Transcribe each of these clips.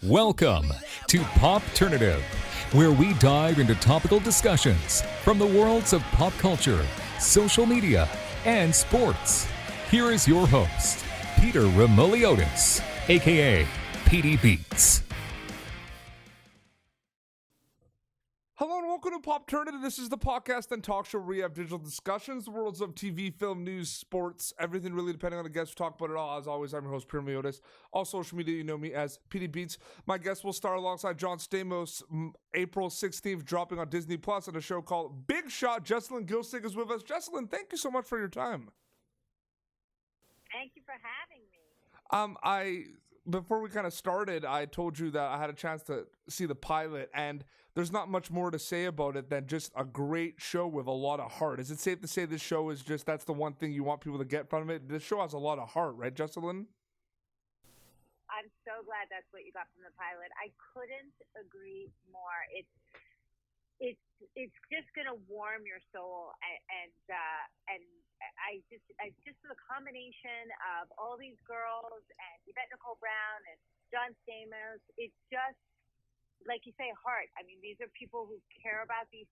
Welcome to Popternative, where we dive into topical discussions from the worlds of pop culture, social media, and sports. Here is your host, Peter Remoliotis, aka PD Beats. Hello and welcome to Popternative. This is the podcast and talk show where we have digital discussions, the worlds of TV, film, news, sports, everything really depending on the guest. We talk about it all. As always, I'm your host, Peter Remoliotis. All social media, you know me as PD Beats. My guest will star alongside John Stamos, April 16th, dropping on Disney Plus on a show called Big Shot. Jessalyn Gilsig is with us. Jessalyn, thank you so much for your time. Thank you for having me. Before we kind of started, I told you that I had a chance to see the pilot, and there's not much more to say about it than just a great show with a lot of heart. Is it safe to say this show is just, that's the one thing you want people to get from it? This show has a lot of heart, right, Jessalyn? I'm so glad that's what you got from the pilot. I couldn't agree more. It's just gonna warm your soul, and I just the combination of all these girls and Yvette Nicole Brown and John Stamos. It's just, like you say, heart. I mean, these are people who care about these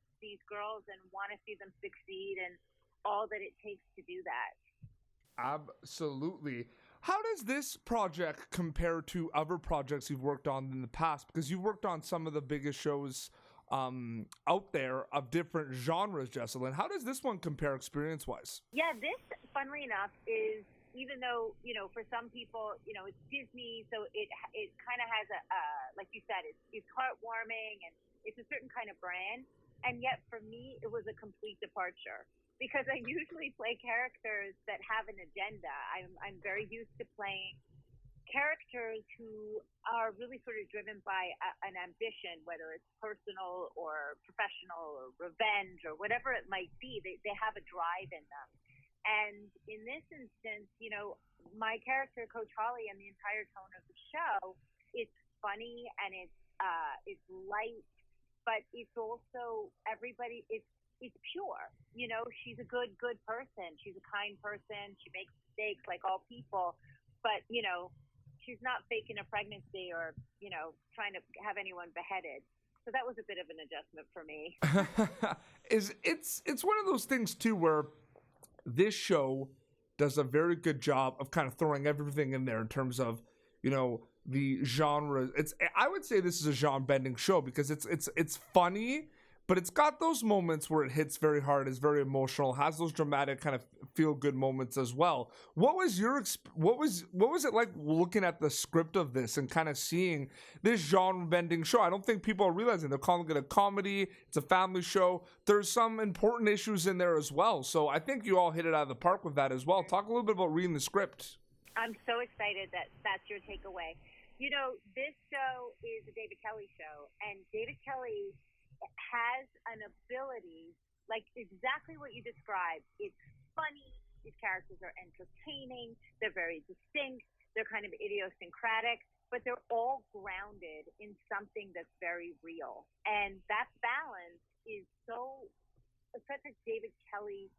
girls and want to see them succeed and all that it takes to do that. Absolutely. How does this project compare to other projects you've worked on in the past? Because you've worked on some of the biggest shows out there of different genres, Jessalyn. How does this one compare experience-wise? Yeah, this, funnily enough, is, even though, for some people, it's Disney, so it kind of has like you said, it's heartwarming and it's a certain kind of brand. And yet for me, it was a complete departure because I usually play characters that have an agenda. I'm very used to playing characters who are really sort of driven by an ambition, whether it's personal or professional or revenge or whatever it might be. They have a drive in them. And in this instance, my character, Coach Holly, and the entire tone of the show, it's funny and it's light, but it's also everybody. It's pure. She's a good person. She's a kind person. She makes mistakes like all people, but she's not faking a pregnancy or trying to have anyone beheaded. So that was a bit of an adjustment for me. It's one of those things too where this show does a very good job of kind of throwing everything in there in terms of, the genre. I would say this is a genre bending show because it's funny, but it's got those moments where it hits very hard, is very emotional, has those dramatic kind of feel good moments as well. What was it like looking at the script of this and kind of seeing this genre bending show? I don't think people are realizing they're calling it a comedy. It's a family show. There's some important issues in there as well. So I think you all hit it out of the park with that as well. Talk a little bit about reading the script. I'm so excited that that's your takeaway. This show is a David Kelly show, and David Kelly has an ability, like exactly what you described. It's funny. These characters are entertaining. They're very distinct. They're kind of idiosyncratic, but they're all grounded in something that's very real. And that balance is such a David Kelly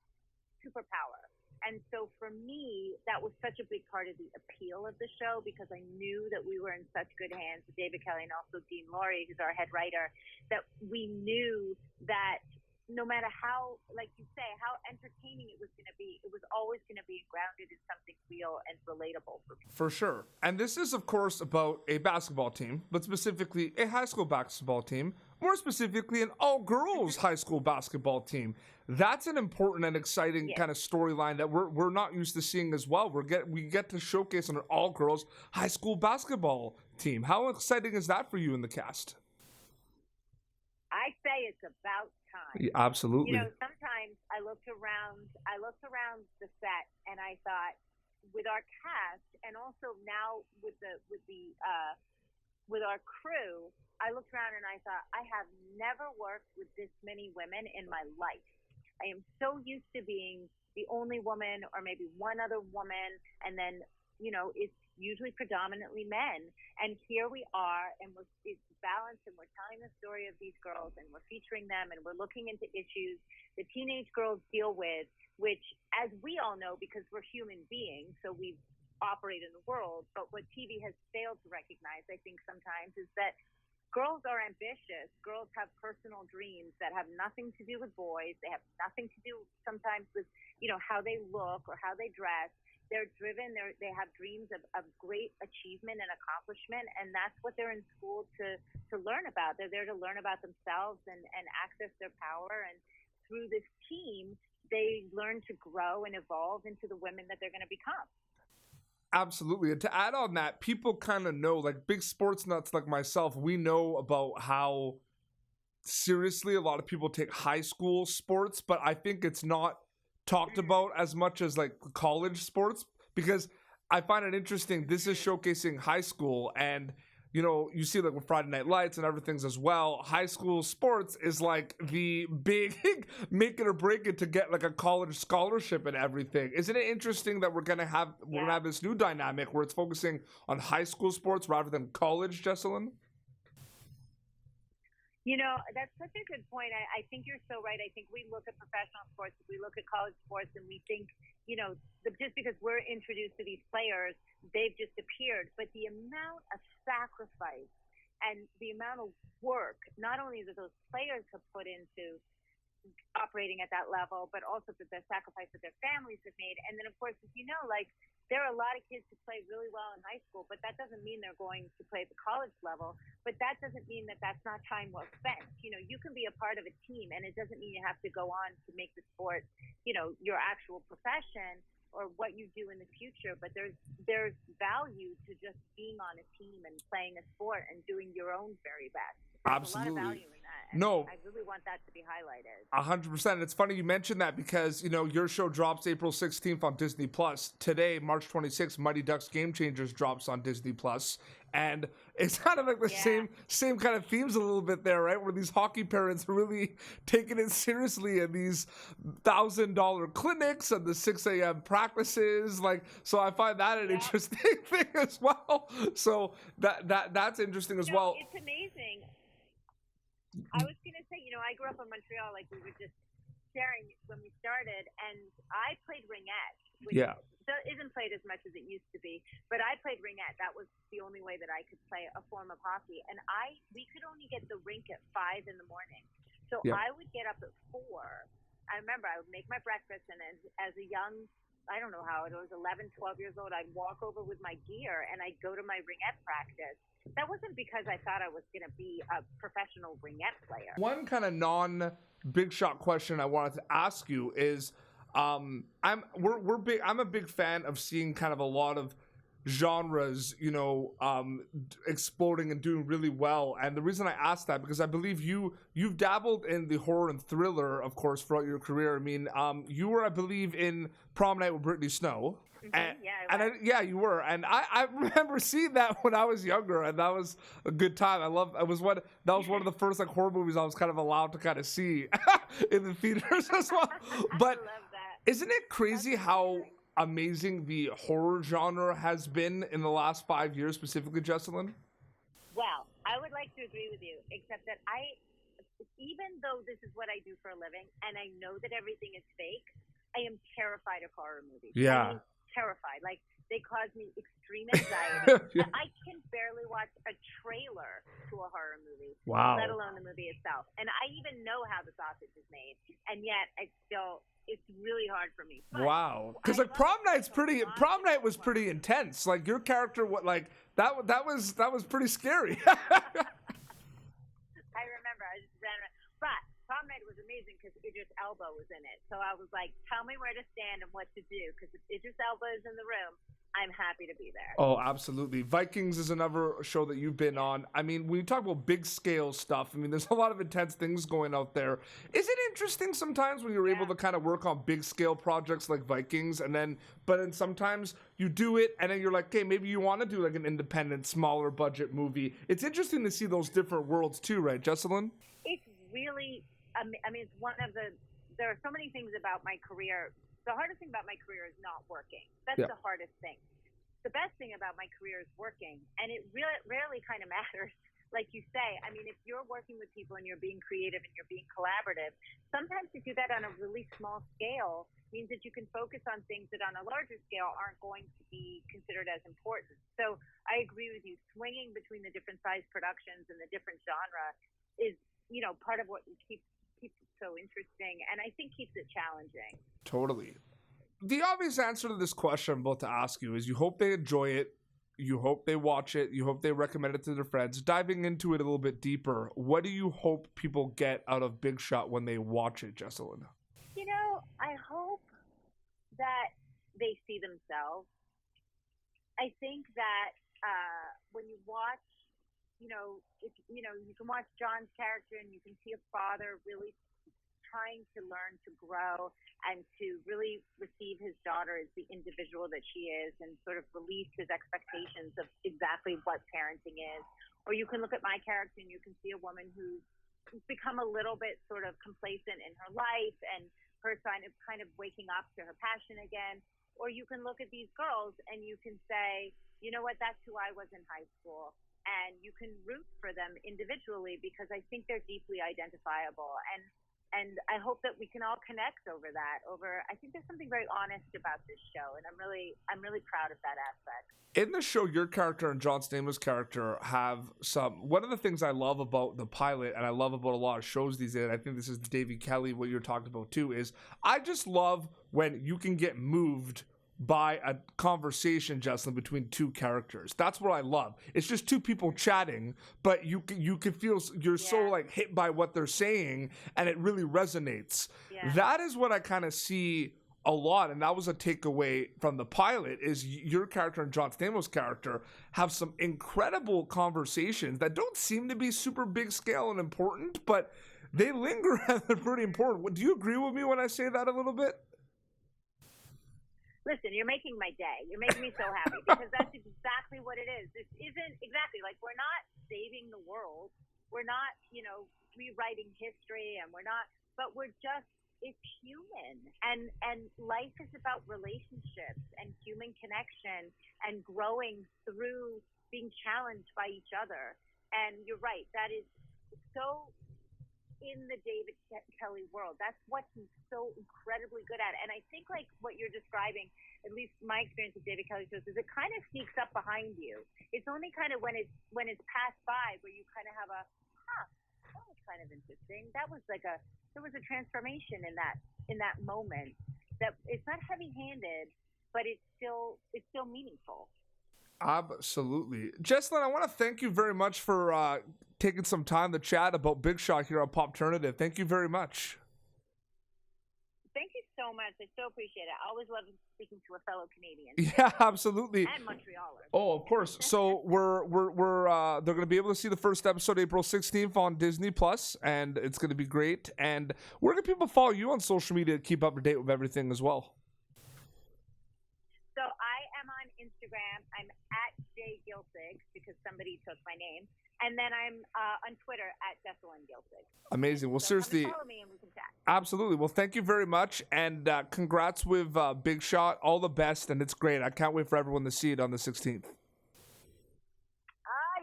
superpower. And so for me, that was such a big part of the appeal of the show because I knew that we were in such good hands with David Kelly and also Dean Laurie, who's our head writer, that we knew that no matter how, like you say, how entertaining it was going to be, it was always going to be grounded in something real and relatable for people. For sure. And this is, of course, about a basketball team, but specifically a high school basketball team, more specifically an all-girls high school basketball team. That's an important and exciting kind of storyline that we're not used to seeing as well. We get to showcase an all-girls high school basketball team. How exciting is that for you in the cast? I say it's about time. Yeah, absolutely. Sometimes I looked around the set and I thought, with our cast and also now with our crew, I looked around and I thought, I have never worked with this many women in my life. I am so used to being the only woman or maybe one other woman, and then it's usually predominantly men. And here we are, and it's balanced, and we're telling the story of these girls, and we're featuring them, and we're looking into issues the teenage girls deal with, which, as we all know, because we're human beings, so we've operate in the world. But what TV has failed to recognize, I think, sometimes is that girls are ambitious. Girls have personal dreams that have nothing to do with boys. They have nothing to do sometimes with, how they look or how they dress. They're driven. They have dreams of great achievement and accomplishment, and that's what they're in school to learn about. They're there to learn about themselves and access their power. And through this team, they learn to grow and evolve into the women that they're going to become. Absolutely. And to add on that, people kind of know, like big sports nuts like myself, we know about how seriously a lot of people take high school sports, but I think it's not talked about as much as like college sports, because I find it interesting. This is showcasing high school, and you see like with Friday Night Lights and other things as well, high school sports is like the big make it or break it to get like a college scholarship and everything. Isn't it interesting that we're gonna have this new dynamic where it's focusing on high school sports rather than college, Jessalyn? That's such a good point. I think you're so right. I think we look at professional sports, we look at college sports, and we think, just because we're introduced to these players, they've just appeared. But the amount of sacrifice and the amount of work, not only that those players have put into operating at that level, but also the sacrifice that their families have made. And then, of course, as you know, like, there are a lot of kids who play really well in high school, but that doesn't mean they're going to play at the college level. But that doesn't mean that that's not time well spent. You can be a part of a team, and it doesn't mean you have to go on to make the sport, your actual profession or what you do in the future. But there's value to just being on a team and playing a sport and doing your own very best. There's Absolutely. a lot of value in that. No, I really want that to be highlighted. 100%. It's funny you mentioned that because, your show drops April 16th on Disney Plus. Today, March 26th, Mighty Ducks Game Changers drops on Disney Plus. And it's kind of like the same kind of themes a little bit there, right? Where these hockey parents are really taking it seriously in these $1,000 clinics and the 6 a.m. practices. So I find that an interesting thing as well. So that's interesting as well. It's amazing. I was going to say, I grew up in Montreal, like we were just sharing when we started, and I played ringette, which isn't played as much as it used to be, but I played ringette. That was the only way that I could play a form of hockey, and we could only get the rink at 5 in the morning, so I would get up at 4. I remember I would make my breakfast, and as a young, I don't know how it was, 11, 12 years old, I'd walk over with my gear, and I'd go to my ringette practice. That wasn't because I thought I was going to be a professional ringette player. One kind of non-big shot question I wanted to ask you is, I'm a big fan of seeing kind of a lot of genres, exploding and doing really well. And the reason I asked that, because I believe you've dabbled in the horror and thriller, of course, throughout your career. I mean, you were, I believe, in Prom Night with Brittany Snow. Mm-hmm. You were, and I remember seeing that when I was younger, and that was a good time. That was one of the first like horror movies I was kind of allowed to kind of see in the theaters as well. But I love that. Isn't it crazy how amazing the horror genre has been in the last 5 years, specifically, Jessalyn? Well, I would like to agree with you, except that even though this is what I do for a living, and I know that everything is fake, I am terrified of horror movies. Yeah. Terrified. Like, they cause me extreme anxiety. I can barely watch a trailer to a horror movie, let alone the movie itself. And I even know how the sausage is made, and yet it's really hard for me. But wow, because like Prom Night was pretty intense. Like your character, that was pretty scary. I remember. But Prom Night was amazing because Idris Elba was in it. So I was like, tell me where to stand and what to do, because if Idris Elba is in the room, I'm happy to be there. Oh, absolutely. Vikings is another show that you've been on. I mean, when you talk about big scale stuff, I mean, there's a lot of intense things going out there. Is it interesting sometimes when you're able to kind of work on big scale projects like Vikings, but then sometimes you do it and then you're like, okay, maybe you want to do like an independent, smaller budget movie. It's interesting to see those different worlds too, right, Jessalyn? It's really, it's there are so many things about my career. The hardest thing about my career is not working. That's the hardest thing. The best thing about my career is working, and it really rarely kind of matters like you say, I mean, if you're working with people and you're being creative and you're being collaborative, sometimes to do that on a really small scale means that you can focus on things that on a larger scale aren't going to be considered as important. So I agree with you. Swinging between the different size productions and the different genre is, you know, part of what keeps it so interesting, and I think keeps it challenging. Totally. The obvious answer to this question I'm about to ask you is you hope they enjoy it. You hope they watch it. You hope they recommend it to their friends. Diving into it a little bit deeper, what do you hope people get out of Big Shot when they watch it, Jessalyn? You know, I hope that they see themselves. I think that when you watch, you know, if you know, you can watch John's character and you can see a father really trying to learn to grow and to really receive his daughter as the individual that she is and sort of release his expectations of exactly what parenting is. Or you can look at my character and you can see a woman who's become a little bit sort of complacent in her life and her kind of waking up to her passion again. Or you can look at these girls and you can say, you know what, that's who I was in high school. And you can root for them individually because I think they're deeply identifiable. And I hope that we can all connect over that. I think there's something very honest about this show, and I'm really proud of that aspect. In the show, your character and John Stamos' character have one of the things I love about the pilot, and I love about a lot of shows these days, I think this is David Kelly, what you're talking about too, is I just love when you can get moved by a conversation, Jessalyn, between two characters. That's what I love. It's just two people chatting, but you can feel you're so like hit by what they're saying, and it really resonates. Yeah. That is what I kind of see a lot, and that was a takeaway from the pilot, is your character and John Stamos' character have some incredible conversations that don't seem to be super big scale and important, but they linger and they're pretty important. Do you agree with me when I say that a little bit? Listen, you're making my day. You're making me so happy because that's exactly what it is. This isn't exactly like we're not saving the world. We're not, you know, rewriting history, and but we're just, it's human. And life is about relationships and human connection and growing through being challenged by each other. And you're right, that is so in the David Kelly world. That's what he's so incredibly good at. And I think like what you're describing, at least my experience with David Kelly shows, is it kind of sneaks up behind you. It's only kind of when it's passed by where you kind of have a, that was kind of interesting. That was like there was a transformation in that moment. That it's not heavy-handed, but it's still meaningful. Absolutely. Jessalyn, I want to thank you very much for taking some time to chat about Big Shot here on Popternative. Thank you very much. Thank you so much. I so appreciate it. I always love speaking to a fellow Canadian. Yeah, absolutely. And Montrealer. Oh, of course. So we're they're going to be able to see the first episode April 16th on Disney Plus, and it's going to be great. And where can people follow you on social media to keep up to date with everything as well? So I am on Instagram. I'm at Gilsig because somebody took my name. And then I'm on Twitter at Jessalyn Gilsig. Amazing. Well, so seriously. Follow me and we can chat. Absolutely. Well, thank you very much. And congrats with Big Shot. All the best. And it's great. I can't wait for everyone to see it on the 16th.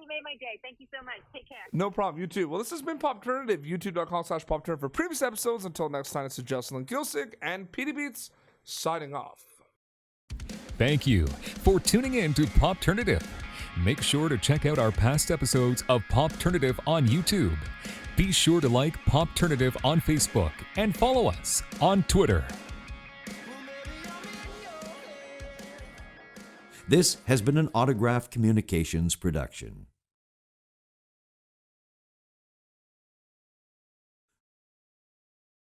You made my day. Thank you so much. Take care. No problem. You too. Well, this has been Popternative. YouTube.com/Popternative for previous episodes. Until next time, it's Jessalyn Gilsig and PD Beats signing off. Thank you for tuning in to Popternative. Make sure to check out our past episodes of Popternative on YouTube. Be sure to like Popternative on Facebook and follow us on Twitter. This has been an Autograph Communications production.